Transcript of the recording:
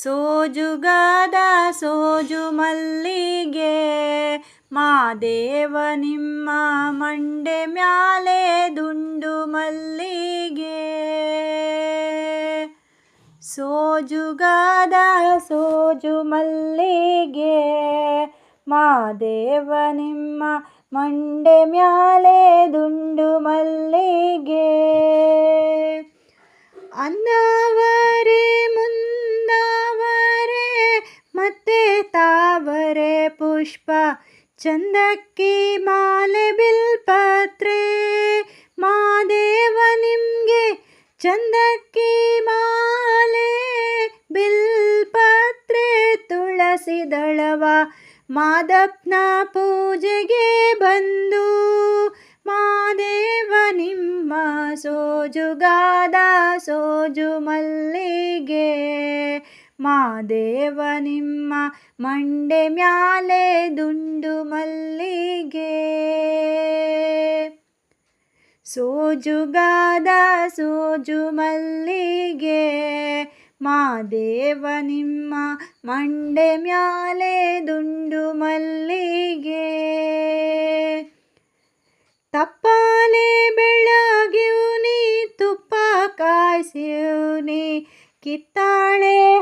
ಸೋಜುಗಾದ ಸೋಜು ಮಲ್ಲಿಗೆ ಮಾದೇವ ನಿಮ್ಮ ಮಂಡೆ ಮ್ಯಾಲೆ ದುಂಡು ಮಲ್ಲಿಗೆ. ಸೋಜುಗಾದ ಸೋಜು ಮಲ್ಲಿಗೆ ಮಾದೇವ ನಿಮ್ಮ ಮಂಡೆ ಮ್ಯಾಲೆ ದುಂಡು ಮಲ್ಲಿಗೆ. ಅನ್ನವರೇ ಮುಂದಾವರೆ ಮತ್ತೆ ತಾವರೆ ಪುಷ್ಪ ಚಂದಕ್ಕಿ ಮಾಲೆ ಬಿಲ್ಪತ್ರೆ ಮಾದೇವ ನಿಮ್ಗೆ ಚಂದಕ್ಕಿ ಮಾಲೆ ಬಿಲ್ಪತ್ರೆ ತುಳಸಿ ದಳವ ಮಾದಪ್ಪನ ಪೂಜೆಗೆ ಬಂದು ಮಾದೇವ ನಿಮ್ಮ ಸೋಜುಗಾದ ಸೋಜು ಮಲ್ಲಿಗೆ ಮಾದೇವ ನಿಮ್ಮ ಮಂಡೆ ಮ್ಯಾಲೆ ದುಂಡು ಮಲ್ಲಿಗೆ. ಸೋಜುಗಾದ ಸೋಜು ಮಲ್ಲಿಗೆ ಮಾದೇವ ನಿಮ್ಮ ಮಂಡೆ ಮ್ಯಾಲೆ ದುಂಡು ಮಲ್ಲಿಗೆ. ತಪ್ಪಾಲೆ ಬೆಳಗ್ಯೂನಿ ತುಪ್ಪ ಕಾಯಿಸ್ಯೂನಿ ಕಿತ್ತಾಳೆ